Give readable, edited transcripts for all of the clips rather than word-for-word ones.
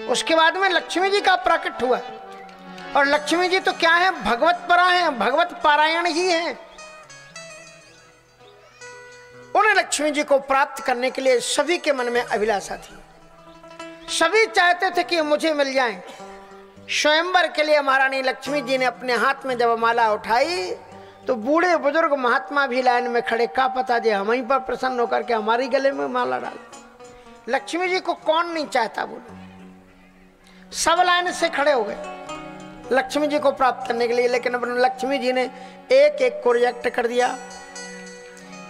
उसके बाद में लक्ष्मी जी का प्रकट हुआ। और लक्ष्मी जी तो क्या है, भगवत परा है, भगवत पारायण ही है। उन लक्ष्मी जी को प्राप्त करने के लिए सभी के मन में अभिलाषा थी। सभी चाहते थे कि मुझे मिल जाएं। स्वयंवर के लिए महारानी लक्ष्मी जी ने अपने हाथ में जब माला उठाई तो बूढ़े बुजुर्ग महात्मा भी लाइन में खड़े, का पता जे हम ही पर प्रसन्न होकर के हमारी गले में माला डाल। लक्ष्मी जी को कौन नहीं चाहता, बोलो। सब लाइन से खड़े हो गए लक्ष्मी जी को प्राप्त करने के लिए। लेकिन अब लक्ष्मी जी ने एक एक को रिजेक्ट कर दिया।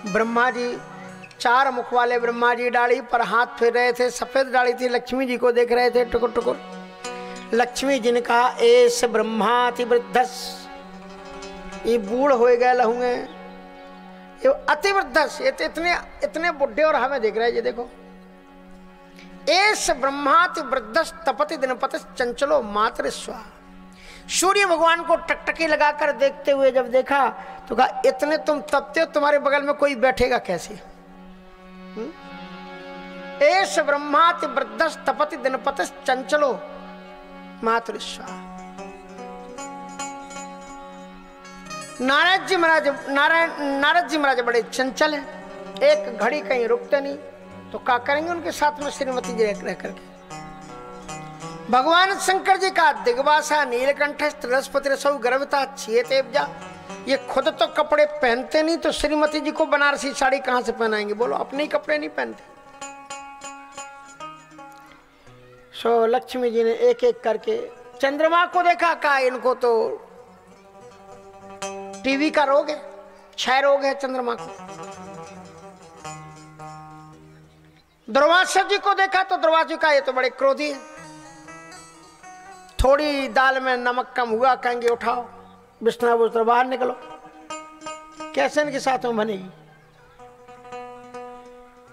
ब्रह्मा जी, 4 मुख वाले ब्रह्मा जी डाली पर हाथ फेर रहे थे, सफेद डाली थी, लक्ष्मी जी को देख रहे थे टुकुर टुकुर। लक्ष्मी जी ने कहा, एस ब्रह्माति वृद्धस, ये बूढ़ हो गए लहूंगे, ये अति वृद्धस, ये तो इतने बुढ़े और हमें देख रहे हैं। ये देखो, एस ब्रह्माति वृद्धस तपति दिनपति चंचलो मातृस्वा। सूर्य भगवान को टकटकी लगाकर देखते हुए जब देखा तो कहा, इतने तुम तपते हो, तुम्हारे बगल में कोई बैठेगा कैसे? एस ब्रह्माति वृद्धस तपति दिनपति चंचलो मातृस्वा। नारद जी महाराज बड़े चंचल हैं, एक घड़ी कहीं रुकते नहीं। तो क्या करेंगे उनके साथ में श्रीमती जी रह करके? भगवान शंकर जी का दिग्वासा नीलकंठ त्रिदशपति रसौ गर्भता छियतेब्जा, ये खुद तो कपड़े पहनते नहीं तो श्रीमती जी को बनारसी साड़ी कहां से पहनाएंगे, बोलो। अपने ही कपड़े नहीं पहनते। सो लक्ष्मी जी ने एक एक करके चंद्रमा को देखा, कहा इनको तो टीवी का रोग है, क्षय रोग है चंद्रमा को। दुर्वासा जी को देखा तो दुर्वासा जी का ये तो बड़े क्रोधी है, थोड़ी दाल में नमक कम हुआ कहेंगे उठाओ बिस्तर बुस्तर बाहर निकलो। कैसे इनके साथ में बनेगी?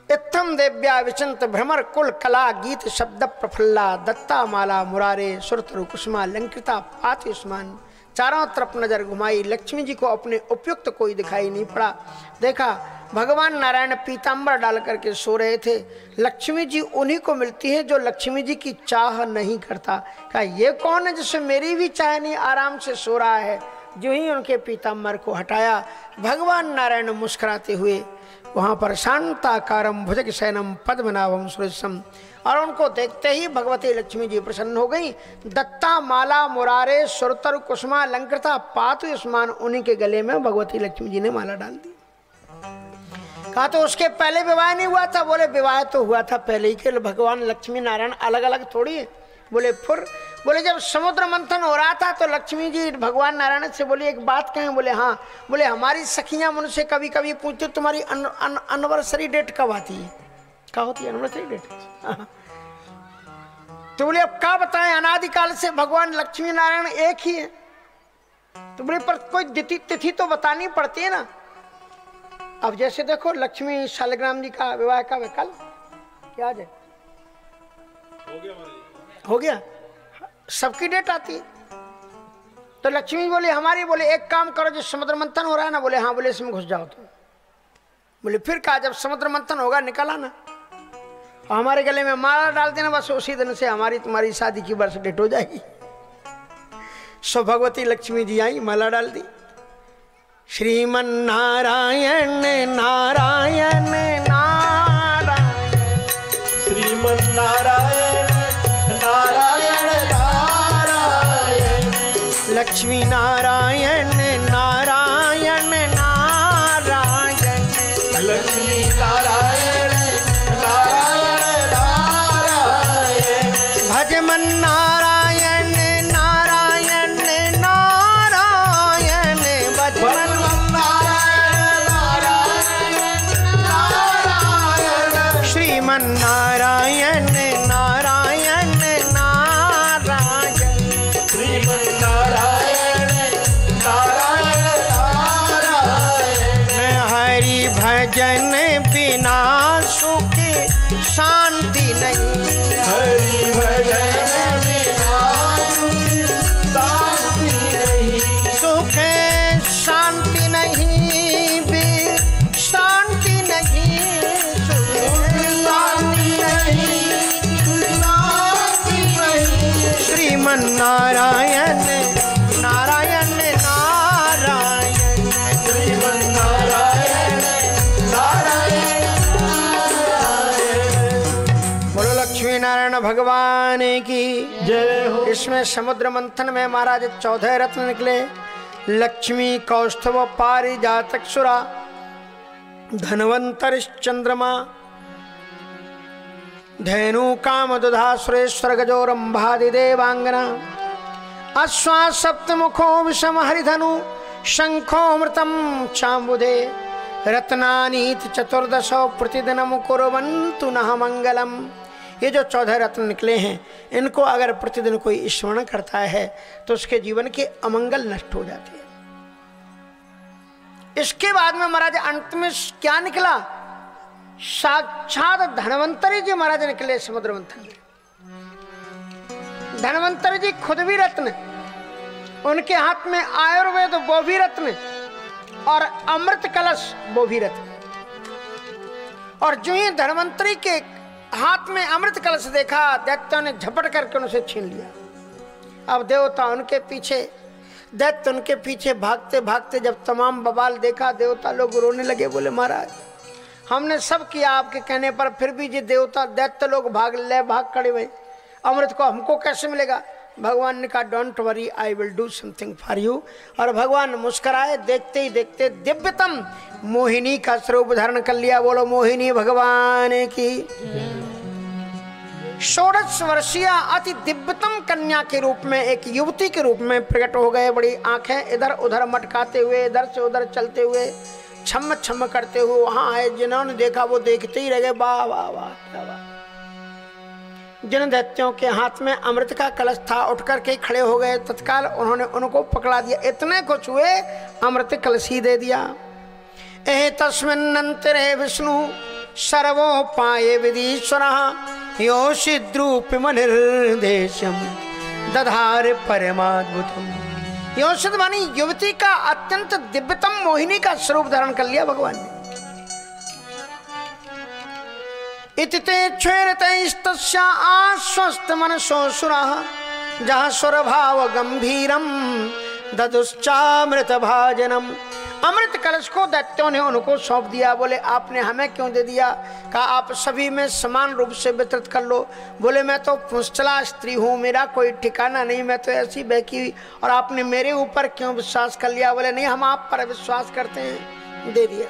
इत्थम देव्या विचंत भ्रमर कुल कला गीत शब्द प्रफुल्ला दत्ता माला मुरारे सुरतरु कुसुमा लंकृता पाति उस्मान। चारों तरफ नजर घुमाई, लक्ष्मी जी को अपने उपयुक्त कोई दिखाई नहीं पड़ा। देखा भगवान नारायण पीतांबर डाल करके सो रहे थे। लक्ष्मी जी उन्हीं को मिलती है जो लक्ष्मी जी की चाह नहीं करता। कहा ये कौन है जिससे मेरी भी चाह नहीं, आराम से सो रहा है। जो ही उनके पीतांबर को हटाया, भगवान नारायण मुस्कुराते हुए वहां पर शांताकारम भुजग शयनम पद्मनाभम सुरेशम, और उनको देखते ही भगवती लक्ष्मी जी प्रसन्न हो गई। दत्ता माला मुरारे सुरतर कुसुमा अलंकृता पातु स्मान, उन्हीं के गले में भगवती लक्ष्मी जी ने माला डाल दी। कहा तो उसके पहले विवाह नहीं हुआ था? बोले विवाह तो हुआ था पहले ही के। भगवान लक्ष्मी नारायण अलग अलग थोड़ी है। बोले फिर? बोले जब समुद्र मंथन हो रहा था तो लक्ष्मी जी भगवान नारायण से बोली एक बात कहें? बोले हाँ। बोले हमारी सखियां मुझसे कभी कभी पूछते तुम्हारी एनिवर्सरी डेट कब आती है? क्या होती है एनिवर्सरी डेट? तो बोले अब क्या बताएं, अनादिकाल से भगवान लक्ष्मी नारायण एक ही है। तो बोले पर कोई तिथि तो बतानी पड़ती है ना। अब जैसे देखो लक्ष्मी शालिग्राम जी का विवाह का कल क्या है? हो गया सबकी डेट आती है। तो लक्ष्मी बोली हमारी, बोले एक काम करो जो समुद्र मंथन हो रहा है ना, बोले हाँ, बोले इसमें घुस जाओ तुम। बोले फिर कहा जब समुद्र मंथन होगा निकल आना और हमारे गले में माला डाल देना, बस उसी दिन से हमारी तुम्हारी शादी की बर्थ डेट हो जाएगी। सो भगवती लक्ष्मी जी आई, माला डाल दी। श्रीमन नारायण नारायण नारायण, श्रीमन नारायण नारायण नारायण, लक्ष्मी नारायण नारायण नारायण, लक्ष्मी नारायण नारायण नारायण, भज मन नारायण नारायण नारायण, भज मन श्रीमन नारायण नारायण नारायण, श्रीमन नारायण नारायण नारायण, हरि भजन बिना सुख शांति नहीं, हरि भजन नारायण नारायण नारायण श्रीमन्नारायण नारायण नारायण। बोलो लक्ष्मी नारायण भगवान की जय हो। इसमें समुद्र मंथन में महाराज 14 रत्न निकले। लक्ष्मी कौस्तव पारिजातक सुरा धनवंतरिश्चंद्रमा धेनु काम दुधा सुरेश्वर गजोरंभादि देवांगना अश्वा सप्तमुखो विषम हरिधनु शंखोमृतम चांबुदे रत्नानीत चतुर्दशो प्रतिदिनम कुर्वन्तु नः मंगलम। ये जो 14 रत्न निकले हैं, इनको अगर प्रतिदिन कोई स्मरण करता है तो उसके जीवन के अमंगल नष्ट हो जाते हैं। इसके बाद में महाराज अंत में क्या निकला? साक्षात धनवंतरी जी महाराज निकले समुद्र मंथन में। धनवंतरी जी खुद भी रत्न, उनके हाथ में आयुर्वेद वो भी रत्न और अमृत कलश वो भी रत्न। और जो ही धनवंतरी के हाथ में अमृत कलश देखा, दैत्यों ने झपट करके उनसे छीन लिया। अब देवता उनके पीछे, दैत्य उनके पीछे भागते भागते जब तमाम बवाल देखा, देवता लोग रोने लगे, बोले महाराज हमने सब किया आपके कहने पर, फिर भी ये देवता दैत्य लोग भाग खड़े हुए, अमृत को हमको कैसे मिलेगा? भगवान ने कहा don't worry, I will do something for you. और भगवान मुस्कुराए, देखते ही देखते दिव्यतम मोहिनी का स्वरूप धारण कर लिया। बोलो मोहिनी भगवान की। 16 वर्षीय अति दिव्यतम कन्या के रूप में, एक युवती के रूप में प्रकट हो गए। बड़ी आंखें इधर उधर मटकाते हुए, इधर से उधर चलते हुए, छम छम करते हुए वहां आए। जिन्होंने देखा वो देखते ही रह गए, वाह वाह वाह क्या वाह। जिन दैत्यों के हाथ में अमृत का कलश था, उठ करके खड़े हो गए, तत्काल उन्होंने उनको पकड़ा दिया। इतने कुछ हुए, अमृत कलश ही दे दिया। एह तस्मिन्नन्तरे विष्णु सर्वोपाये विधीश्वरः योषिद्रूपमनिर्देशं दधार परमाद्भुतम। योषिद मानी युवती का अत्यंत दिव्यतम मोहिनी का स्वरूप धारण कर लिया भगवान ने। इति ते छेरतैस्तस्या आश्वस्त मनसो सुरः जहाँ सुर भाव गंभीरम ददुश्चामृत भाजनम। अमृत कलश को दैत्यों ने उनको सौंप दिया। बोले आपने हमें क्यों दे दिया? कहा आप सभी में समान रूप से वितरित कर लो। बोले मैं तो पुंसला स्त्री हूँ, मेरा कोई ठिकाना नहीं, मैं तो ऐसी बहकी हुई, और आपने मेरे ऊपर क्यों विश्वास कर लिया? बोले नहीं, हम आप पर विश्वास करते हैं, दे दिया।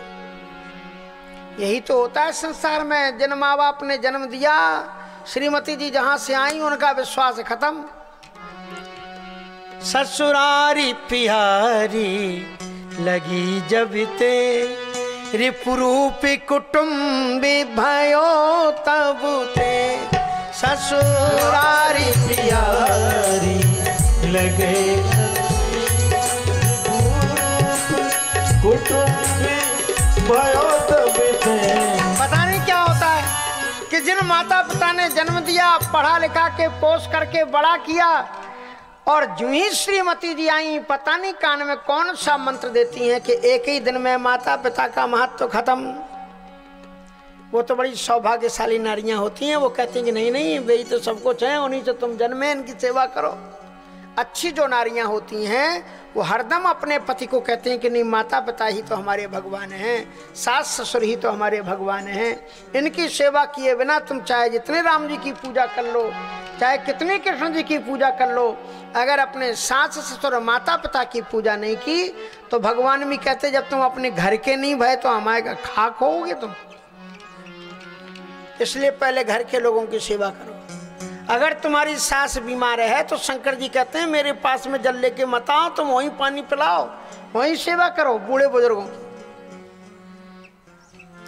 यही तो होता है संसार में। जिन माँ बाप ने जन्म दिया, श्रीमती जी जहां से आई उनका विश्वास खत्म। ससुरारी पिहारी लगी जब ते रिपुरूपी कुटुंबी भयो तब ते। ससुरारी पिहारी लगे कुटुंबी भयो तब ते। पता नहीं क्या होता है कि जिन माता पिता ने जन्म दिया, पढ़ा लिखा के पोष करके बड़ा किया, और जो ही श्रीमती जी आई, पता नहीं कान में कौन सा मंत्र देती हैं कि एक ही दिन में माता पिता का महत्व खत्म। वो तो बड़ी सौभाग्यशाली नारियां होती हैं। वो कहती हैं कि नहीं नहीं, वे तो सब कुछ है, उन्हीं से तुम जन्मे, इनकी सेवा करो। अच्छी जो नारियां होती हैं वो हरदम अपने पति को कहते हैं कि नहीं, माता पिता ही तो हमारे भगवान हैं, सास ससुर ही तो हमारे भगवान हैं। इनकी सेवा किए बिना तुम चाहे जितने राम जी की पूजा कर लो, चाहे कितने कृष्ण जी की पूजा कर लो, अगर अपने सास ससुर माता पिता की पूजा नहीं की तो भगवान भी कहते जब तुम अपने घर के नहीं भय तो हमारे का खाक होगे तुम। इसलिए पहले घर के लोगों की सेवा करो। अगर तुम्हारी सास बीमार है तो शंकर जी कहते हैं मेरे पास में जल लेके मत आओ, तुम वहीं पानी पिलाओ, वहीं सेवा करो बूढ़े बुजुर्गों की।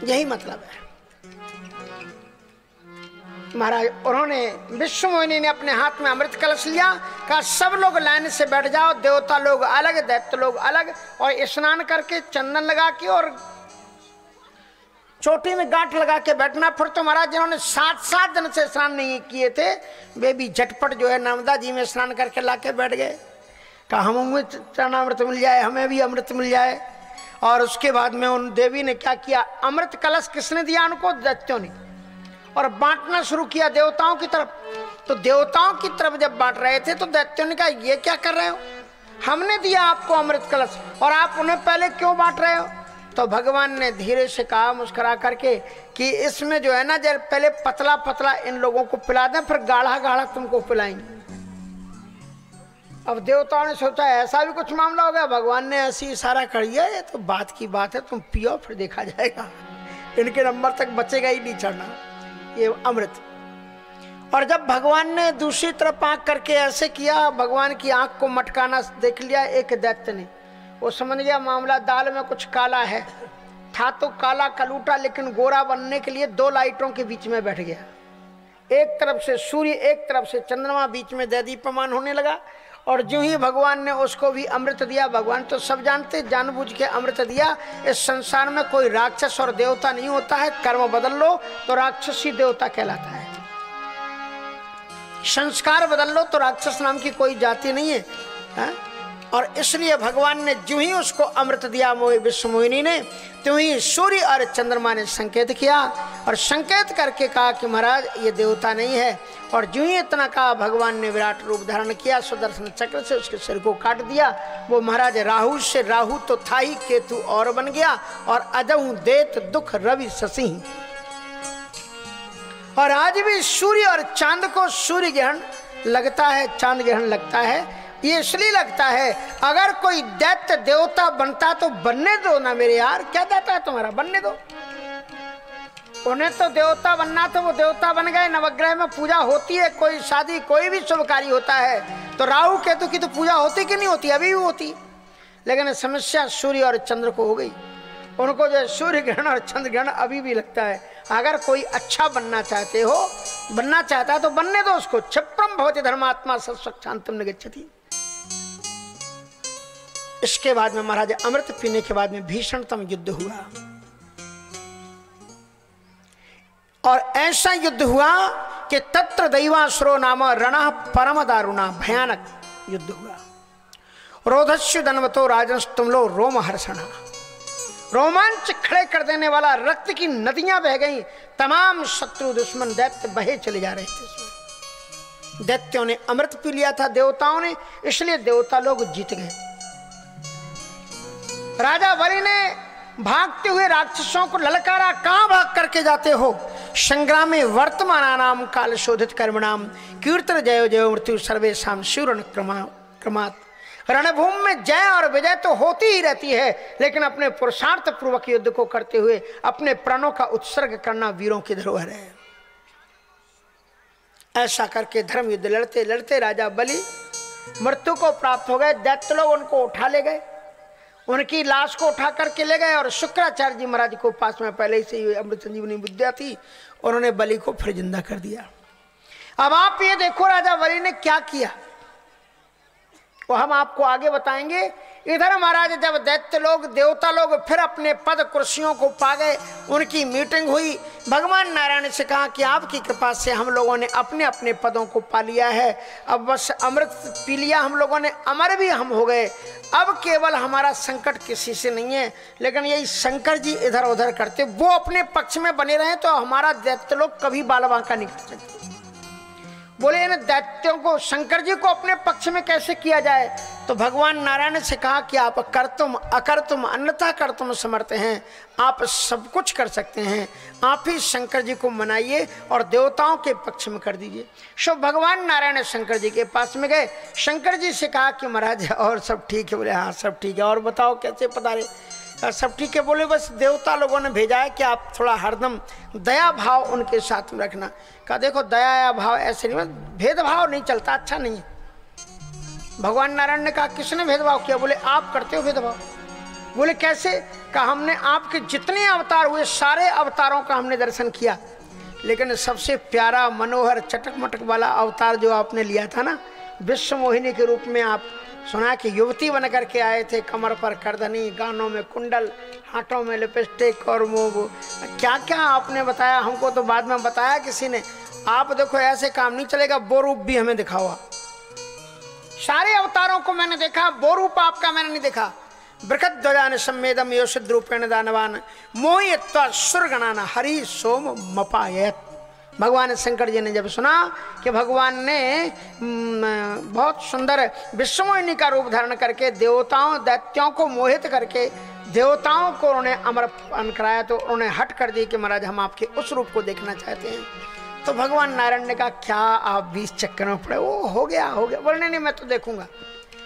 यही मतलब है। महाराज उन्होंने विश्व मोहिनी ने अपने हाथ में अमृत कलश लिया, कहा सब लोग लाइन से बैठ जाओ, देवता लोग अलग, दैत्य लोग अलग, और स्नान करके चंदन लगा के और चोटी में गांठ लगा के बैठना। फिर तो महाराज जिन्होंने 7 दिन से स्नान नहीं किए थे, वे भी झटपट जो है नर्मदा जी में स्नान करके लाके बैठ गए। कहा हमें चरणामृत मिल जाए, हमें भी अमृत मिल जाए। और उसके बाद में उन देवी ने क्या किया, अमृत कलश किसने दिया उनको? दैत्यों ने। और बांटना शुरू किया देवताओं की तरफ। तो देवताओं की तरफ जब बांट रहे थे तो दैत्यों ने कहा ये क्या कर रहे हो, हमने दिया आपको अमृत कलश और आप उन्हें पहले क्यों बांट रहे हो। तो भगवान ने धीरे से कहा मुस्कुरा करके कि इसमें जो है ना, जब पहले पतला पतला इन लोगों को पिला दें, फिर गाढ़ा गाढ़ा तुमको पिलाएंगे। अब देवताओं ने सोचा ऐसा भी कुछ मामला हो गया। भगवान ने ऐसी इशारा कर दिया, ये तो बात की बात है, तुम पियो फिर देखा जाएगा, इनके नंबर तक बचेगा ही नहीं चढ़ना ये अमृत। और जब भगवान ने दूसरी तरफ आंख करके ऐसे किया, भगवान की आंख को मटकाना देख लिया एक दैत्य ने, वो समझ गया मामला दाल में कुछ काला है। था तो काला कलूटा, लेकिन गोरा बनने के लिए दो लाइटों के बीच में बैठ गया। एक तरफ से सूर्य, एक तरफ से चंद्रमा, बीच में दैदीप्यमान होने लगा। और जो ही भगवान ने उसको भी अमृत दिया, भगवान तो सब जानते, जानबूझ के अमृत दिया। इस संसार में कोई राक्षस और देवता नहीं होता है, कर्म बदल लो तो राक्षसी देवता कहलाता है, संस्कार बदल लो तो राक्षस नाम की कोई जाति नहीं है। और इसलिए भगवान ने जो ही उसको अमृत दिया विश्वमोहिनी ने, तो ही सूर्य और चंद्रमा ने संकेत किया और संकेत करके कहा कि महाराज ये देवता नहीं है। और जो ही इतना कहा, भगवान ने विराट रूप धारण किया, सुदर्शन चक्र से उसके सिर को काट दिया। वो महाराज राहु से राहु तो था ही, केतु और बन गया, और अजहु देत दुख रवि शशि। और आज भी सूर्य और चांद को सूर्य ग्रहण लगता है, चांद ग्रहण लगता है। ये इसलिए लगता है, अगर कोई दैत्य देवता बनता तो बनने दो ना मेरे यार, क्या जाता है तुम्हारा, बनने दो। उन्हें तो देवता बनना, तो वो देवता बन गए। नवग्रह में पूजा होती है, कोई शादी कोई भी शुभ कार्य होता है तो राहु केतु की तो पूजा होती कि नहीं होती, अभी भी होती। लेकिन समस्या सूर्य और चंद्र को हो गई। उनको जो सूर्य ग्रहण और चंद्र ग्रहण अभी भी लगता है। अगर कोई अच्छा बनना चाहते हो, बनना चाहता है तो बनने दो उसको। क्षिप्रम भवति धर्मात्मा सत्सक्षांतम न गच्छति। इसके बाद में महाराज अमृत पीने के बाद में भीषणतम युद्ध हुआ, और ऐसा युद्ध हुआ कि तत्र दैवासुरो नाम रण परम दारुणा, भयानक युद्ध हुआ। रोधस्यु दनवतो राजनस्तुमलो रोम हर्षणा, रोमांच खड़े कर देने वाला, रक्त की नदियां बह गईं। तमाम शत्रु दुश्मन दैत्य बहे चले जा रहे थे इसमें। दैत्यों ने अमृत पी लिया था देवताओं ने, इसलिए देवता लोग जीत गए। राजा बलि ने भागते हुए राक्षसों को ललकारा, कहां भाग करके जाते हो। संग्रामे वर्तमानानाम काल शोधित कर्मणाम कीर्तन जयो जयो मृत्यु सर्वेशाम शिवरण क्रमात्। रणभूमि में जय और विजय तो होती ही रहती है, लेकिन अपने पुरुषार्थ पूर्वक युद्ध को करते हुए अपने प्राणों का उत्सर्ग करना वीरों की धरोहर है। ऐसा करके धर्म युद्ध लड़ते लड़ते राजा बलि मृत्यु को प्राप्त हो गए। दैत्य लोग उनको उठा ले गए, उनकी लाश को उठा करके ले गए। और शुक्राचार्य जी महाराज को पास में पहले से ही अमृत संजीवनी विद्या थी, उन्होंने बलि को फिर जिंदा कर दिया। अब आप ये देखो राजा बलि ने क्या किया, वो हम आपको आगे बताएंगे। इधर महाराज जब दैत्य लोग देवता लोग फिर अपने पद कुर्सियों को पा गए, उनकी मीटिंग हुई। भगवान नारायण से कहा कि आपकी कृपा से हम लोगों ने अपने अपने पदों को पा लिया है, अब बस अमृत पी लिया हम लोगों ने, अमर भी हम हो गए। अब केवल हमारा संकट किसी से नहीं है, लेकिन यही शंकर जी इधर उधर करते, वो अपने पक्ष में बने रहे तो हमारा दैत्य लोग कभी बाल बांका नहीं कर सकते। बोले इन दैत्यों को, शंकर जी को अपने पक्ष में कैसे किया जाए। तो भगवान नारायण से कहा कि आप कर्तुम अकर्तुम अन्यथा कर्तुम समर्थ हैं, आप सब कुछ कर सकते हैं, आप ही शंकर जी को मनाइए और देवताओं के पक्ष में कर दीजिए। सो भगवान नारायण शंकर जी के पास में गए। शंकर जी से कहा कि महाराज और सब ठीक है। बोले हाँ सब ठीक है, और बताओ कैसे पधारे। सब ठीक है। बोले बस देवता लोगों ने भेजा है कि आप थोड़ा हरदम दया भाव उनके साथ में रखना। कहा देखो दया या भाव ऐसे नहीं, भेदभाव नहीं चलता, अच्छा नहीं है। भगवान नारायण ने कहा किसने भेदभाव किया। बोले आप करते हो भेदभाव। बोले कैसे। कहा हमने आपके जितने अवतार हुए सारे अवतारों का हमने दर्शन किया, लेकिन सबसे प्यारा मनोहर चटक मटक वाला अवतार जो आपने लिया था ना, विश्व मोहिनी के रूप में आप सुना कि युवती बन करके आए थे, कमर पर करधनी, गानों में कुंडल, हाथों में लिपस्टिक और वो क्या क्या आपने बताया, हमको तो बाद में बताया किसी ने। आप देखो ऐसे काम नहीं चलेगा, वो रूप भी हमें दिखाओ। सारे अवतारों को मैंने देखा, वो रूप आपका मैंने नहीं देखा। बृहद ध्वजान सम्मेदम योषिद रूपेण दानवान मोहित्वा सुरगणान हरि सोम मपायत। भगवान शंकर जी ने जब सुना कि भगवान ने बहुत सुंदर विश्वमोहिनी का रूप धारण करके देवताओं दैत्यों को मोहित करके देवताओं को उन्होंने अमरपान कराया, तो उन्होंने हट कर दी कि महाराज हम आपके उस रूप को देखना चाहते हैं। तो भगवान नारायण ने कहा क्या आप 20 चक्कर में पड़े, वो हो गया बोलने नहीं मैं तो देखूंगा।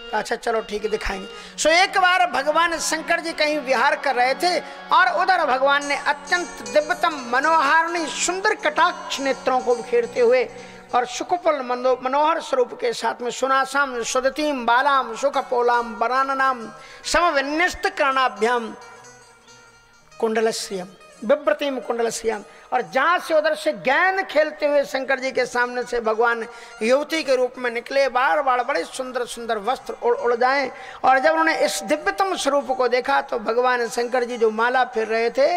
तो अच्छा चलो ठीक है दिखाएंगे। सो एक बार भगवान शंकर जी कहीं विहार कर रहे थे और उधर भगवान ने अत्यंत दिव्यतम मनोहारिणी सुंदर कटाक्ष नेत्रों को बिखेरते हुए और सुकुपल मनोहर स्वरूप के साथ में सुनासाम सुदतीम बालाम सुखपोलाम बनानाम समविन्यस्त कर्णाभ्याम कुंडलश्रियम बिभ्रतीम कुंडलश्रियम, और जहां से उधर से गेंद खेलते हुए शंकर जी के सामने से भगवान युवती के रूप में निकले। बार बार बड़े सुंदर सुंदर वस्त्र उड़ जाए, और जब उन्होंने इस दिव्यतम स्वरूप को देखा तो भगवान शंकर जी जो माला फिर रहे थे,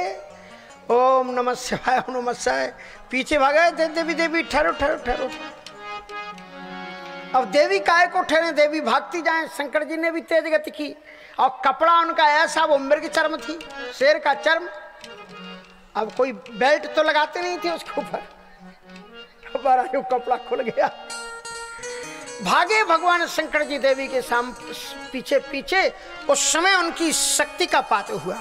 ओम नमः शिवाय ओम नमः शिवाय, पीछे भागे थे। देवी देवी ठहरो ठहरो ठहरो। अब देवी काय को ठहरे, देवी भागती जाए। शंकर जी ने भी तेज गति की और कपड़ा उनका ऐसा, वो मृग चर्म थी, शेर का चर्म। अब कोई बेल्ट तो लगाते नहीं थे उसके ऊपर, कपड़ा खुल गया। भागे भगवान शंकर जी देवी के सामने पीछे पीछे। उस समय उनकी शक्ति का पात हुआ,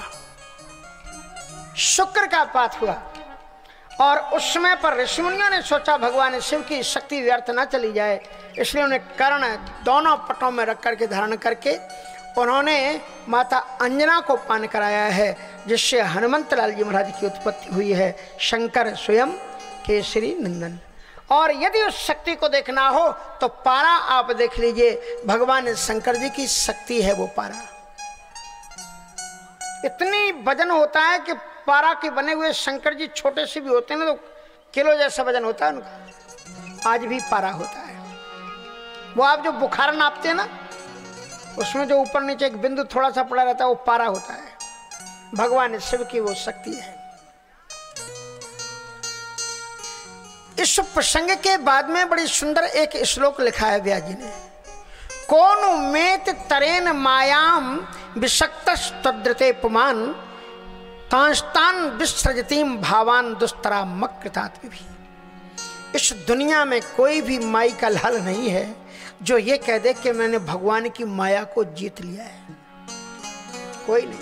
शुक्र का पात हुआ, और उस समय पर ऋषिमुनियों ने सोचा भगवान शिव की शक्ति व्यर्थ ना चली जाए, इसलिए उन्हें कर्ण दोनों पटों में रख करके धारण करके उन्होंने माता अंजना को पान कराया है, जिससे हनुमंत लाल जी महाराज की उत्पत्ति हुई है, शंकर स्वयं केसरी नंदन। और यदि उस शक्ति को देखना हो तो पारा आप देख लीजिए, भगवान शंकर जी की शक्ति है वो पारा। इतनी वजन होता है कि पारा के बने हुए शंकर जी छोटे से भी होते हैं ना, तो किलो जैसा वजन होता है उनका। आज भी पारा होता है, वो आप जो बुखार नापते हैं ना, उसमें जो ऊपर नीचे एक बिंदु थोड़ा सा पड़ा रहता है वो पारा होता है। भगवान शिव की वो शक्ति है। इस प्रसंग के बाद में बड़ी सुंदर एक श्लोक लिखा है व्यास जी ने, कौन मेत तरेन मायाम विषक्तस्तद्रते पुमान तांस्तान विसृजतीम भावान दुस्तरा मकृतात्म भी। इस दुनिया में कोई भी माई का लाल नहीं है जो ये कह दे कि मैंने भगवान की माया को जीत लिया है, कोई नहीं।